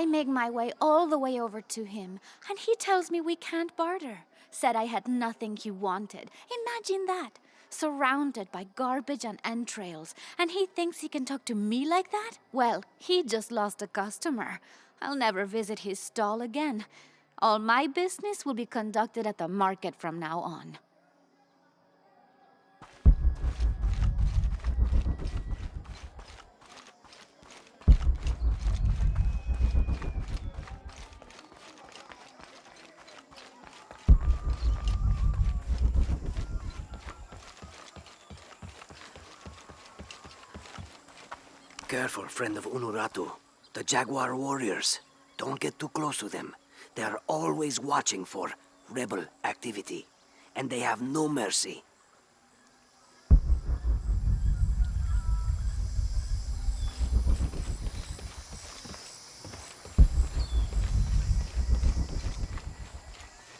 I make my way all the way over to him, and he tells me we can't barter. Said I had nothing he wanted. Imagine that. Surrounded by garbage and entrails, and he thinks he can talk to me like that? Well, he just lost a customer. I'll never visit his stall again. All my business will be conducted at the market from now on. Careful, friend of Unuratu. The Jaguar warriors. Don't get too close to them. They are always watching for rebel activity. And they have no mercy.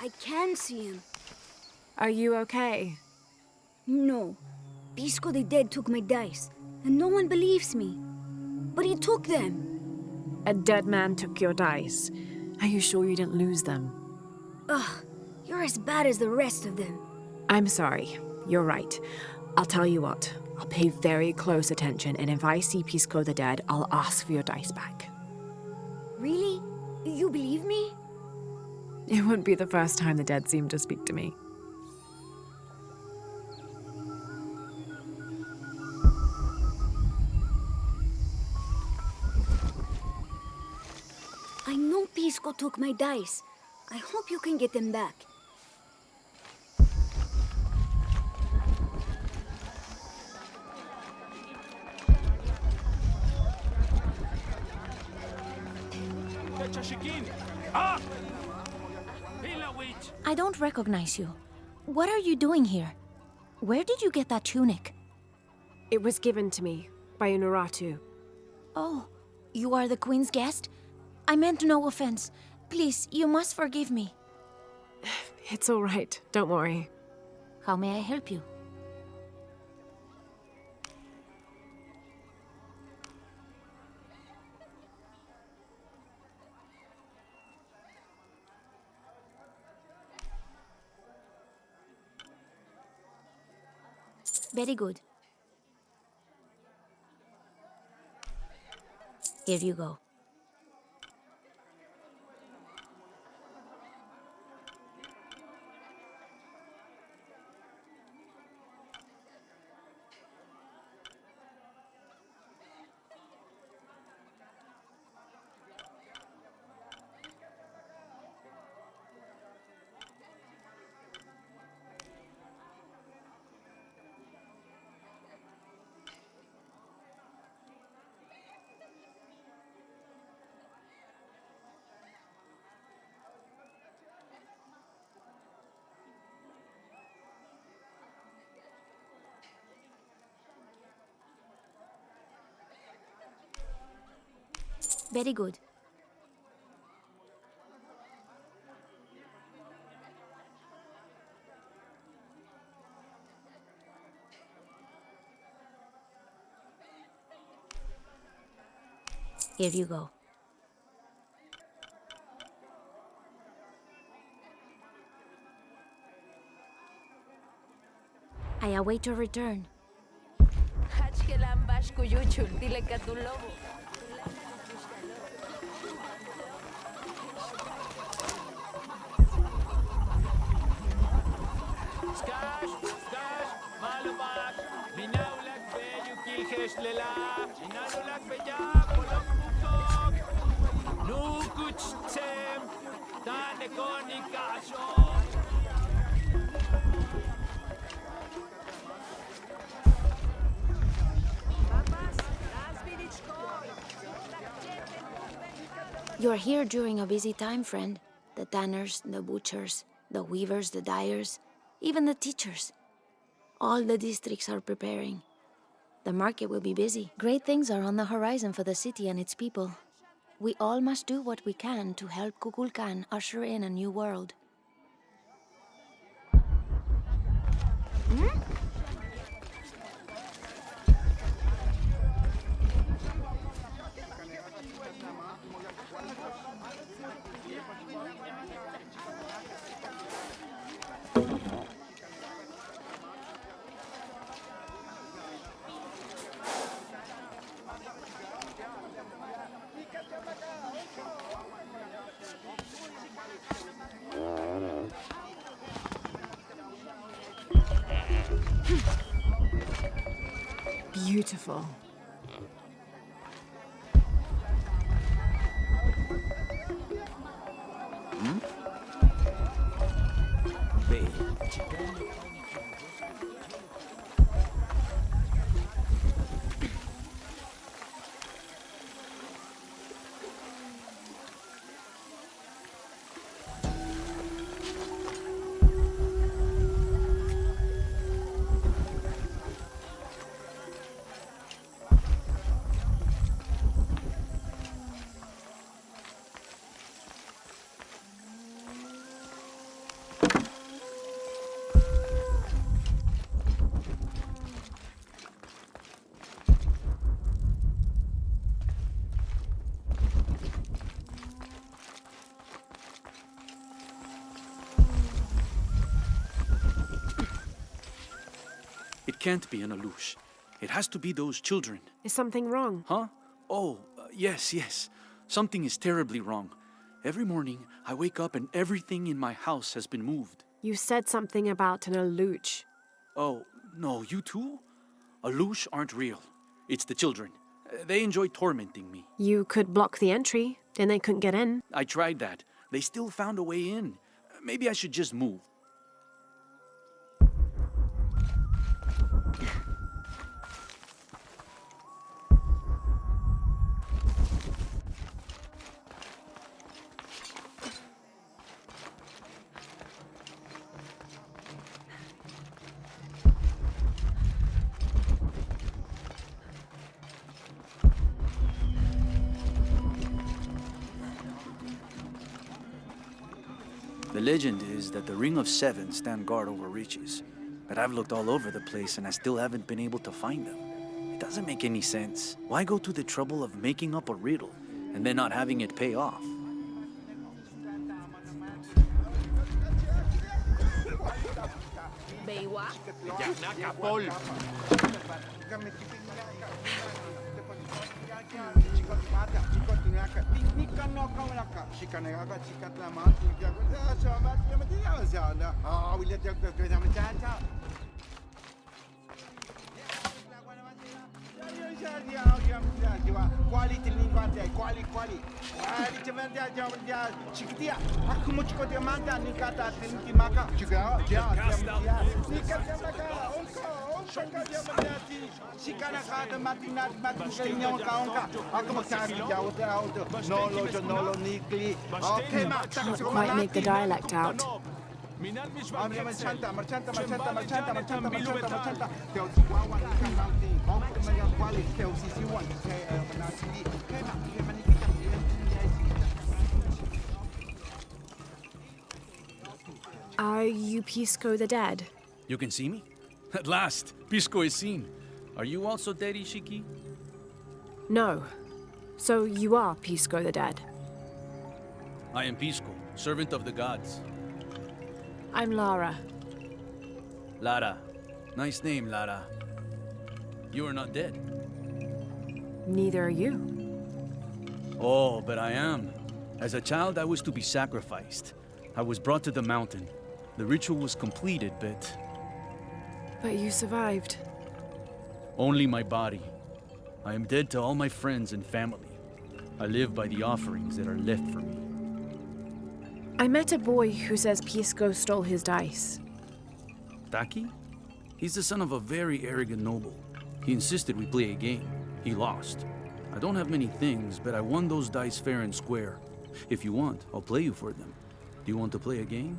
I can see him. Are you okay? No. PISCO the Dead took my dice, and no one believes me. But he took them. A dead man took your dice. Are you sure you didn't lose them? Ugh, you're as bad as the rest of them. I'm sorry. You're right. I'll tell you what. I'll pay very close attention, and if I see PISCO the Dead, I'll ask for your dice back. Really? You believe me? It wouldn't be the first time the dead seemed to speak to me. I know PISCO took my dice. I hope you can get them back. I don't recognize you. What are you doing here? Where did you get that tunic? It was given to me by Unuratu. Oh, you are the Queen's guest? I meant no offense. Please, you must forgive me. It's all right. Don't worry. How may I help you? Very good. Here you go. Very good. Here you go. I await your return. Skash, malubak, minaulag bello kilhes lela, inanulag beja, polok pukok, nukuch tem, tane konikasyo. You're here during a busy time, friend. The tanners, the butchers, the weavers, the dyers, even the teachers. All the districts are preparing. The market will be busy. Great things are on the horizon for the city and its people. We all must do what we can to help Kukulkan usher in a new world. Beautiful. It can't be an Alush. It has to be those children. Is something wrong? Huh? Oh, yes. Something is terribly wrong. Every morning, I wake up and everything in my house has been moved. You said something about an Aluch. Oh, no, you too? Alush aren't real. It's the children. They enjoy tormenting me. You could block the entry, then they couldn't get in. I tried that. They still found a way in. Maybe I should just move. The legend is that the Ring of Seven stand guard over riches. But I've looked all over the place and I still haven't been able to find them. It doesn't make any sense. Why go to the trouble of making up a riddle and then not having it pay off? Can't quite make the dialect out. Are you Pisco the Dead? You can see me? At last, Pisco is seen. Are you also dead, Ishiki? No. So you are Pisco the Dead? I am Pisco, servant of the gods. I'm Lara. Lara. Nice name, Lara. You are not dead. Neither are you. Oh, but I am. As a child, I was to be sacrificed. I was brought to the mountain. The ritual was completed, but But you survived. only my body. I am dead to all my friends and family. I live by the offerings that are left for me. I met a boy who says Pisco stole his dice. Taki? He's the son of a very arrogant noble. He insisted we play a game. He lost. I don't have many things, but I won those dice fair and square. If you want, I'll play you for them. Do you want to play a game?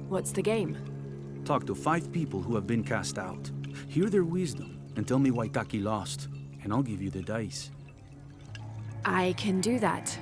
What's the game? Talk to 5 people who have been cast out. Hear their wisdom and tell me why Taki lost, and I'll give you the dice. I can do that.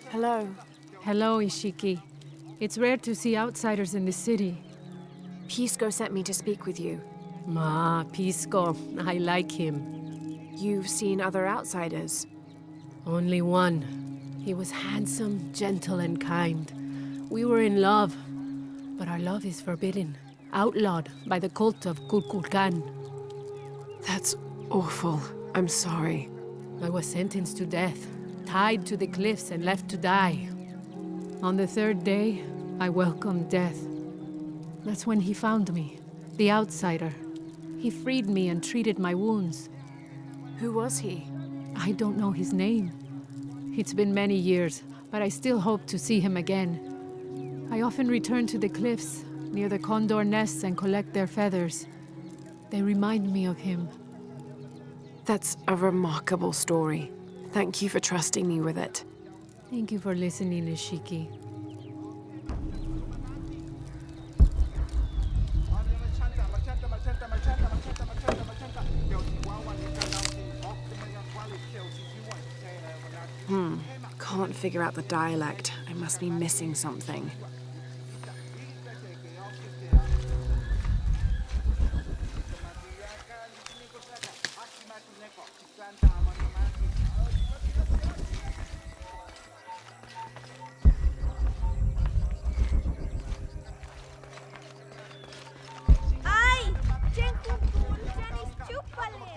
Hello. Hello, Ishiki. It's rare to see outsiders in the city. Pisco sent me to speak with you. Ma, Pisco. I like him. You've seen other outsiders. Only one. He was handsome, gentle, and kind. We were in love. But our love is forbidden. Outlawed by the cult of Kukulkan. That's awful. I'm sorry. I was sentenced to death, tied to the cliffs and left to die. On the 3rd day, I welcomed death. That's when he found me, the outsider. He freed me and treated my wounds. Who was he? I don't know his name. It's been many years, but I still hope to see him again. I often return to the cliffs, near the condor nests, and collect their feathers. They remind me of him. That's a remarkable story. Thank you for trusting me with it. Thank you for listening, Ishiki. Can't figure out the dialect. I must be missing something. Ay! Diyan kukuljan is chupale!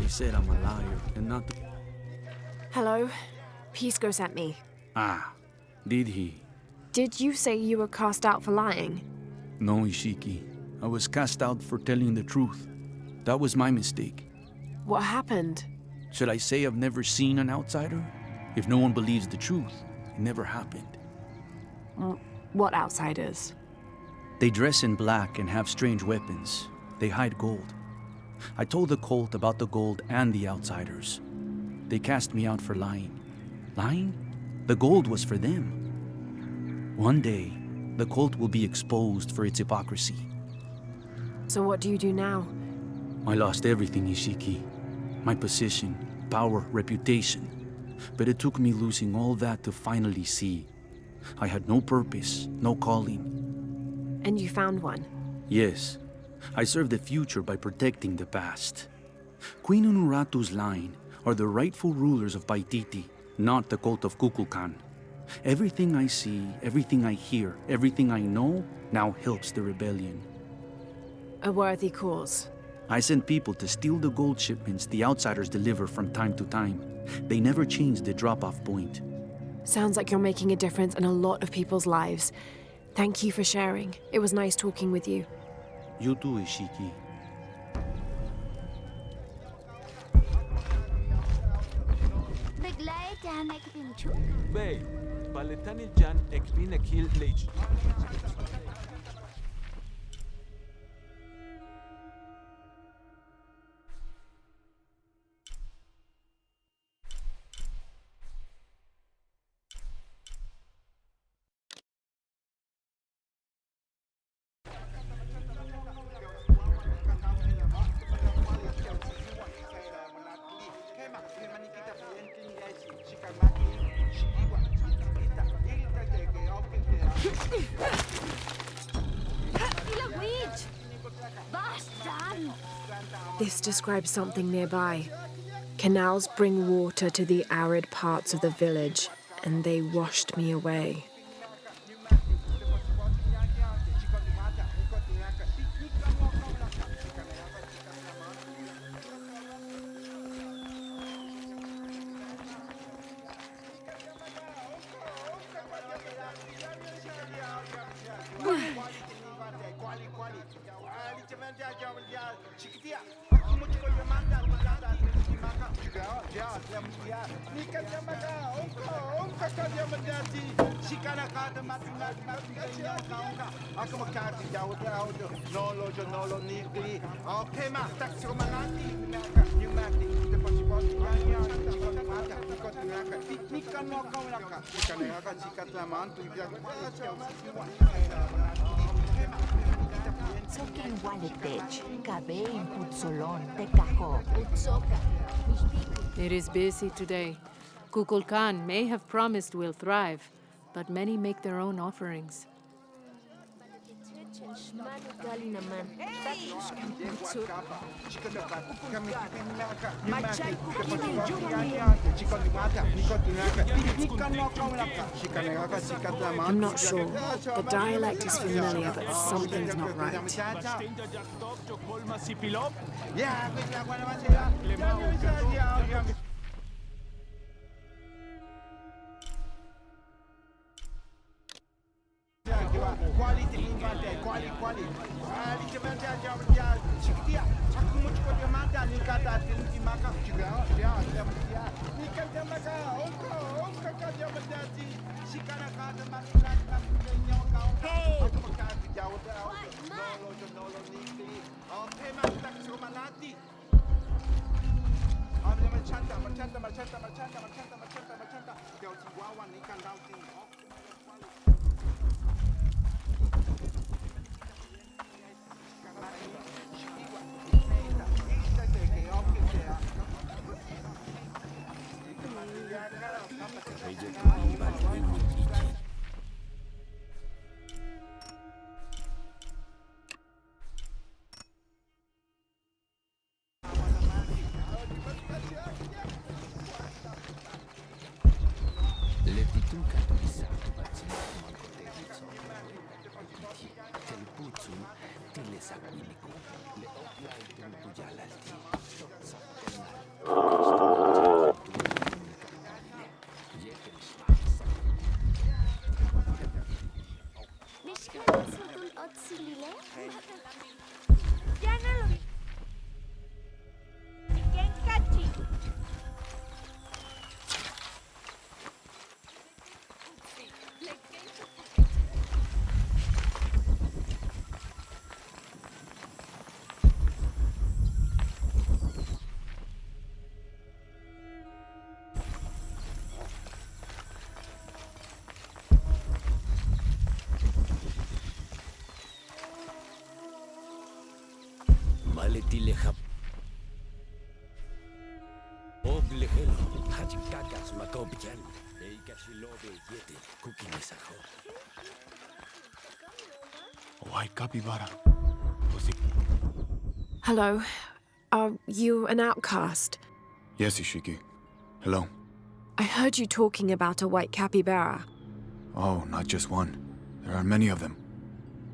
They said I'm a liar and not the... Hello? PISCO sent me. Ah, did he? Did you say you were cast out for lying? No, Ishiki. I was cast out for telling the truth. That was my mistake. What happened? Should I say I've never seen an outsider? If no one believes the truth, it never happened. What outsiders? They dress in black and have strange weapons. They hide gold. I told the cult about the gold and the outsiders. They cast me out for lying. Lying? The gold was for them. One day, the cult will be exposed for its hypocrisy. So what do you do now? I lost everything, Ishiki. My position, power, reputation. But it took me losing all that to finally see. I had no purpose, no calling. And you found one? Yes, I serve the future by protecting the past. Queen Unuratu's line are the rightful rulers of Paititi, not the cult of Kukulkan. Everything I see, everything I hear, everything I know now helps the rebellion. A worthy cause. I send people to steal the gold shipments the outsiders deliver from time to time. They never change the drop-off point. Sounds like you're making a difference in a lot of people's lives. Thank you for sharing. It was nice talking with you. You too, Ishiki. Bey, paletan il jan ekbin akil leich. This describes something nearby. Canals bring water to the arid parts of the village, and they washed me away. Sokin waletech, kabe imputsolon, tekaho, utsoka, It is busy today. Kukulkan may have promised we'll thrive, but many make their own offerings. I'm not sure. The dialect is familiar, but something's not right. Maletilehap. Oblehelo, hajikakas makobjan. Eikashilobe yete, kukinesaho. White capybara. Hello. Are you an outcast? Yes, Ishiki. Hello. I heard you talking about a white capybara. Oh, not just one. There are many of them.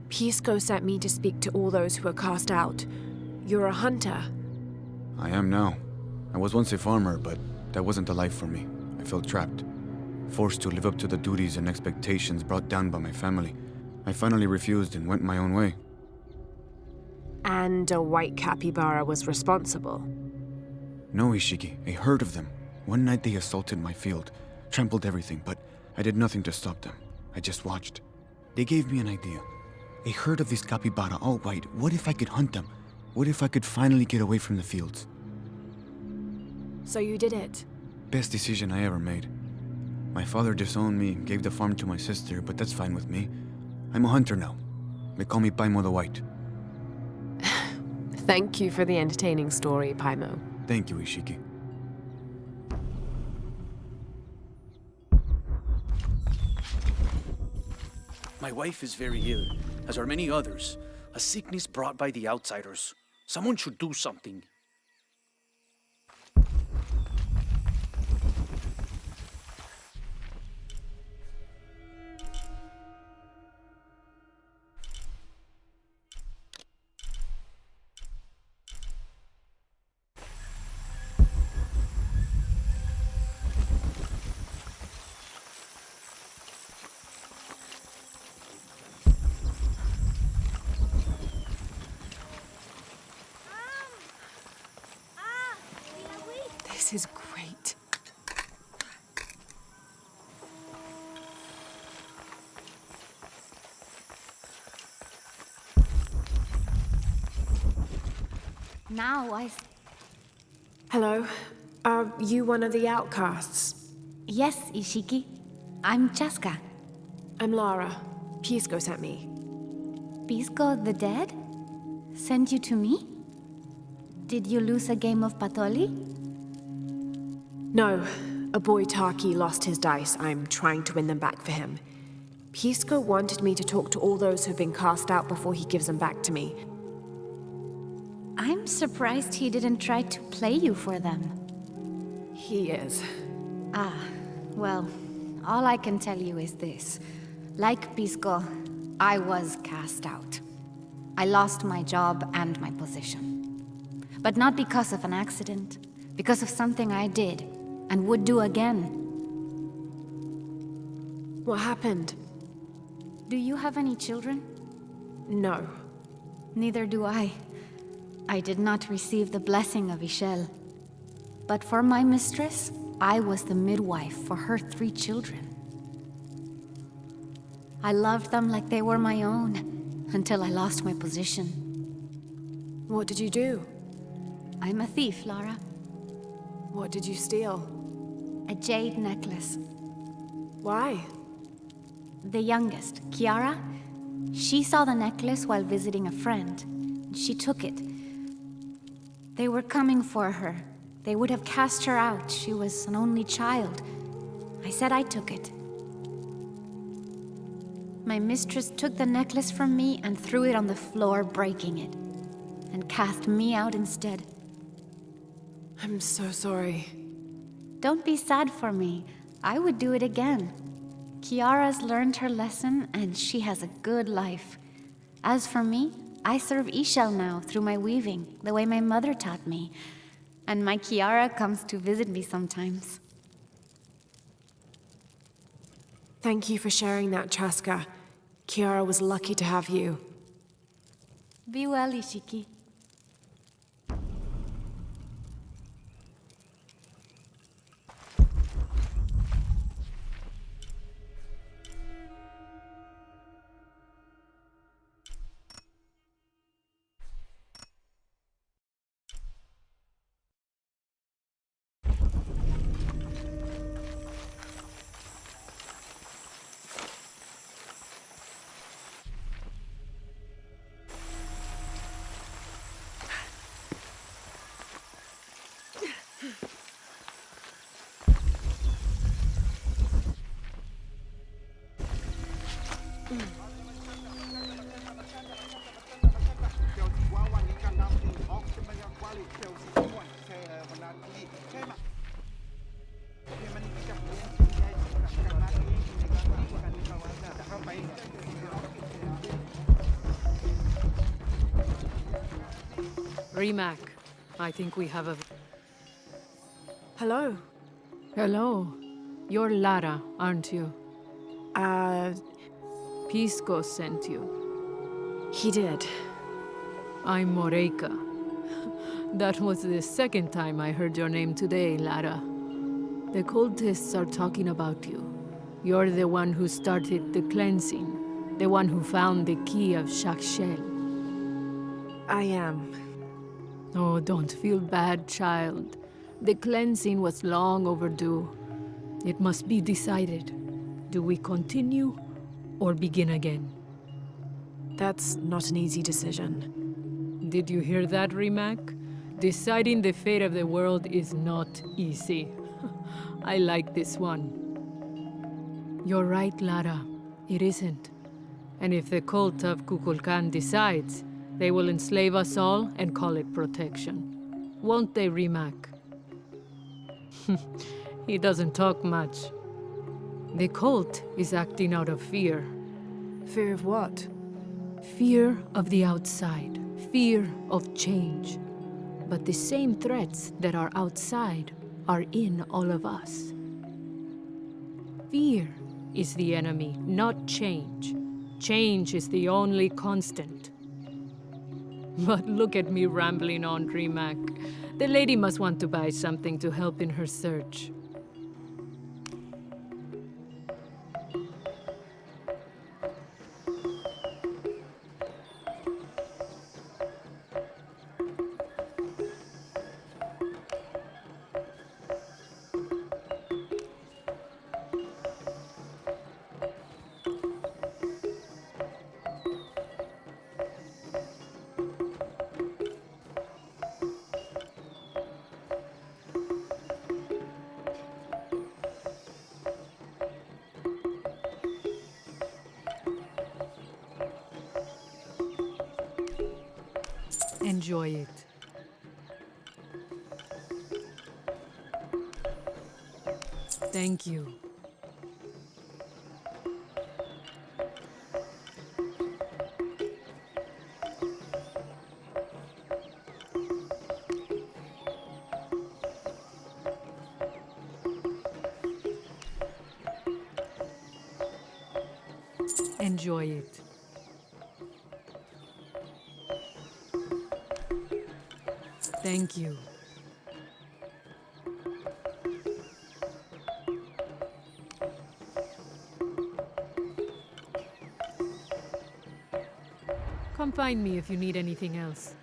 PISCO sent me to speak to all those who are cast out. You're a hunter. I am now. I was once a farmer, but that wasn't the life for me. I felt trapped. Forced to live up to the duties and expectations brought down by my family. I finally refused and went my own way. And a white capybara was responsible. No, Ishiki. A herd of them. One night they assaulted my field, trampled everything, but I did nothing to stop them. I just watched. They gave me an idea. A herd of these capybara, all white. What if I could hunt them? What if I could finally get away from the fields? So you did it? Best decision I ever made. My father disowned me and gave the farm to my sister, but that's fine with me. I'm a hunter now. They call me Paimo the White. Thank you for the entertaining story, Paimo. Thank you, Ishiki. My wife is very ill, as are many others. A sickness brought by the outsiders. Someone should do something. This is great. Now Hello. Are you one of the outcasts? Yes, Ishiki. I'm Chaska. I'm Lara. PISCO sent me. PISCO the dead? Sent you to me? Did you lose a game of Patoli? No. A boy Taki lost his dice. I'm trying to win them back for him. PISCO wanted me to talk to all those who've been cast out before he gives them back to me. I'm surprised he didn't try to play you for them. He is. Ah, well, all I can tell you is this. Like PISCO, I was cast out. I lost my job and my position. But not because of an accident, because of something I did and would do again. What happened? Do you have any children? No. Neither do I. I did not receive the blessing of Ishel. But for my mistress, I was the midwife for her 3 children. I loved them like they were my own, until I lost my position. What did you do? I'm a thief, Lara. What did you steal? A jade necklace. Why? The youngest, Kiara, she saw the necklace while visiting a friend. She took it. They were coming for her, They would have cast her out. She was an only child. I said I took it. My mistress took the necklace from me and threw it on the floor, breaking it, and cast me out instead. I'm so sorry. Don't be sad for me. I would do it again. Kiara's learned her lesson, and she has a good life. As for me, I serve Ishel now through my weaving, the way my mother taught me. And my Kiara comes to visit me sometimes. Thank you for sharing that, Chaska. Kiara was lucky to have you. Be well, Ishiki. Rimac, I think we have a... Hello. Hello. You're Lara, aren't you? Pisco sent you. He did. I'm Moreika. That was the second time I heard your name today, Lara. The cultists are talking about you. You're the one who started the cleansing. The one who found the key of Shakshel. I am. Oh, don't feel bad, child. The cleansing was long overdue. It must be decided. Do we continue or begin again? That's not an easy decision. Did you hear that, Rimac? Deciding the fate of the world is not easy. I like this one. You're right, Lara. It isn't. And if the cult of Kukulkan decides, they will enslave us all and call it protection. Won't they, Rimac? He doesn't talk much. The cult is acting out of fear. Fear of what? Fear of the outside. Fear of change. But the same threats that are outside are in all of us. Fear is the enemy, not change. Change is the only constant. But look at me rambling on, Rimac. The lady must want to buy something to help in her search. Enjoy it. Thank you. Enjoy it. Thank you. Come find me if you need anything else.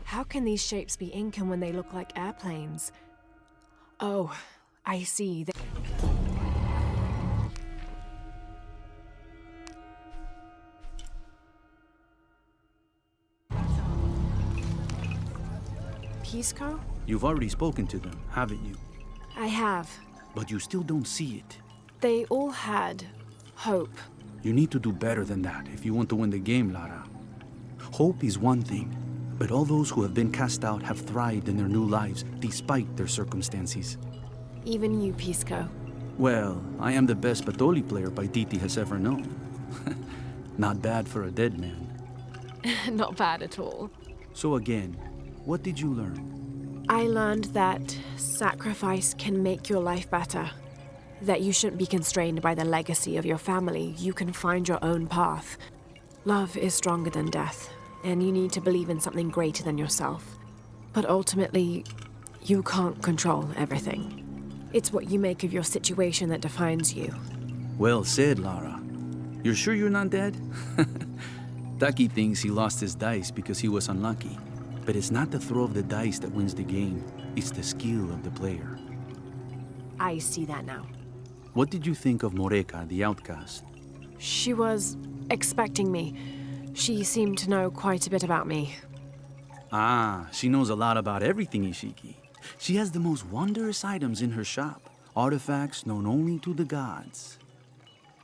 How can these shapes be Incan when they look like airplanes? Oh, I see. PISCO? You've already spoken to them, haven't you? I have. But you still don't see it. They all had hope. You need to do better than that if you want to win the game, Lara. Hope is one thing, but all those who have been cast out have thrived in their new lives despite their circumstances. Even you, PISCO. Well, I am the best Patoli player Paititi has ever known. Not bad for a dead man. Not bad at all. So again, what did you learn? I learned that sacrifice can make your life better. That you shouldn't be constrained by the legacy of your family. You can find your own path. Love is stronger than death, and you need to believe in something greater than yourself. But ultimately, you can't control everything. It's what you make of your situation that defines you. Well said, Lara. You're sure you're not dead? Taki thinks he lost his dice because he was unlucky. But it's not the throw of the dice that wins the game. It's the skill of the player. I see that now. What did you think of Moreka, the outcast? She was expecting me. She seemed to know quite a bit about me. Ah, she knows a lot about everything, Ishiki. She has the most wondrous items in her shop. Artifacts known only to the gods.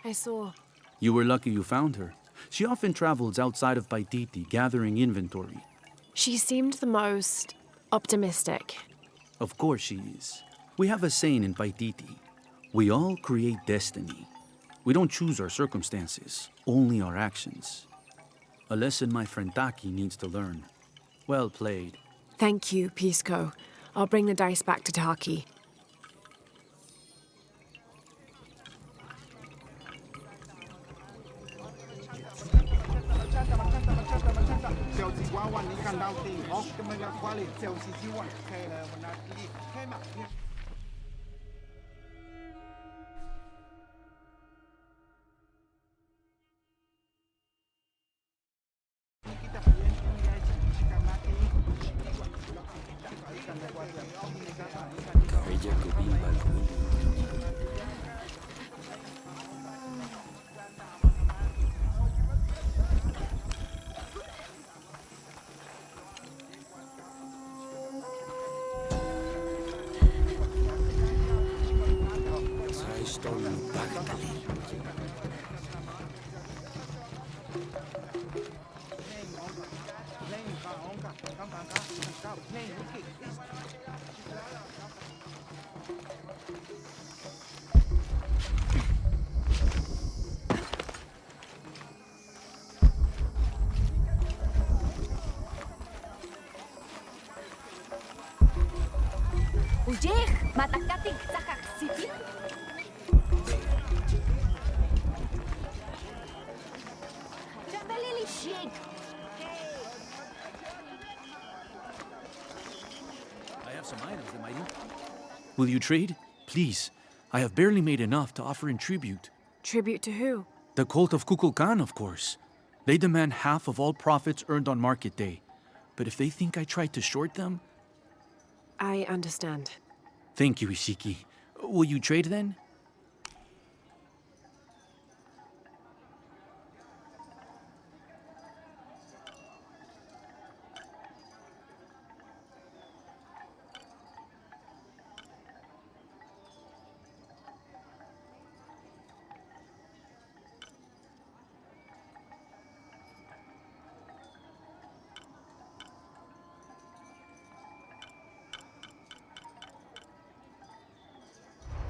I saw. You were lucky you found her. She often travels outside of Paititi, gathering inventory. She seemed the most optimistic. Of course she is. We have a saying in Paititi. We all create destiny. We don't choose our circumstances, only our actions. A lesson my friend Taki needs to learn. Well played. Thank you, PISCO. I'll bring the dice back to Taki. Ujeh, matakatig tsakak city. Chabalili shake. I have some items that might help. Will you trade? Please. I have barely made enough to offer in tribute. Tribute to who? The cult of Kukulkan, of course. They demand half of all profits earned on market day. But if they think I tried to short them... I understand. Thank you, Ishiki. Will you trade then?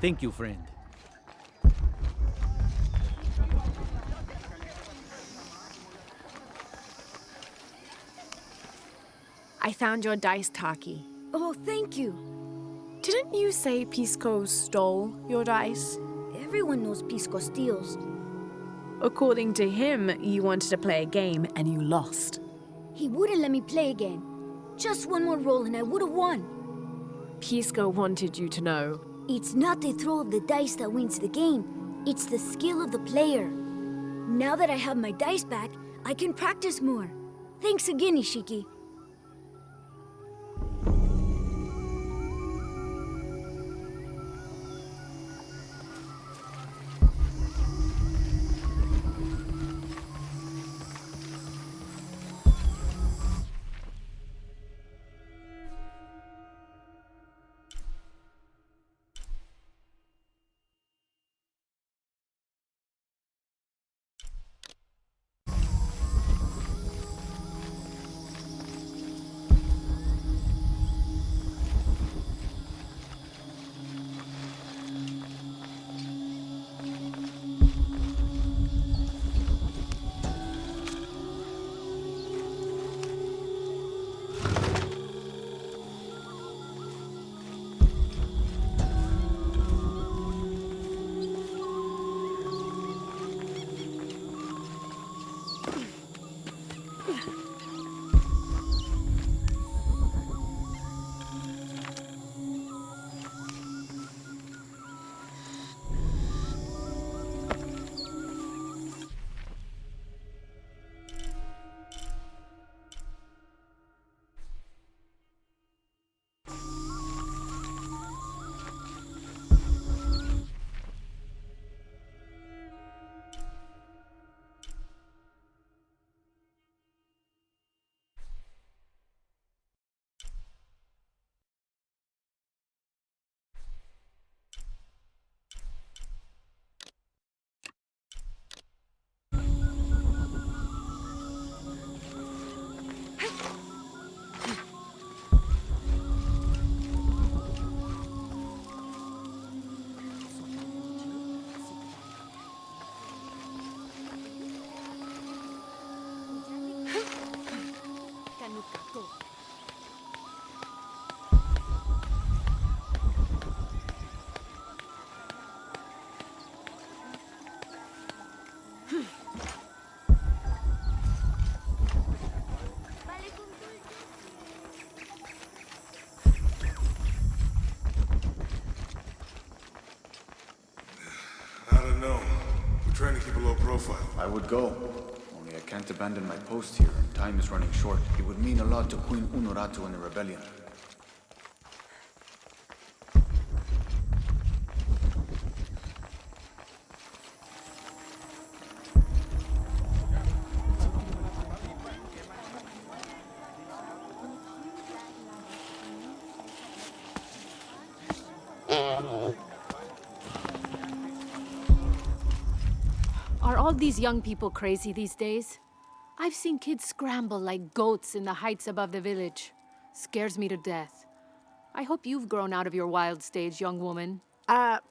Thank you, friend. I found your dice, Taki. Oh, thank you. Didn't you say Pisco stole your dice? Everyone knows Pisco steals. According to him, you wanted to play a game and you lost. He wouldn't let me play again. Just one more roll and I would have won. Pisco wanted you to know. It's not the throw of the dice that wins the game. It's the skill of the player. Now that I have my dice back, I can practice more. Thanks again, Ishiki. I don't know. We're trying to keep a low profile. I would go. Only I can't abandon my post here, and time is running short. It would mean a lot to Queen Unuratu and the rebellion. Are all these young people crazy these days? I've seen kids scramble like goats in the heights above the village. Scares me to death. I hope you've grown out of your wild stage, young woman.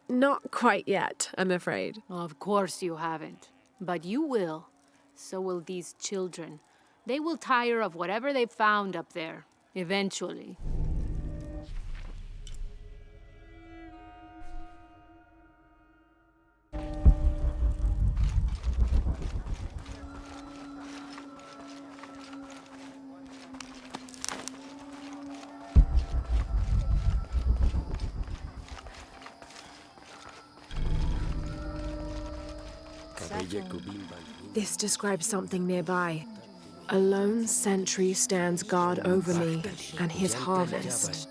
Not quite yet, I'm afraid. Of course you haven't. But you will. So will these children. They will tire of whatever they've found up there. Eventually. Cabella Kubimba. This describes something nearby. A lone sentry stands guard over me and his harvest.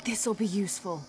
This'll be useful.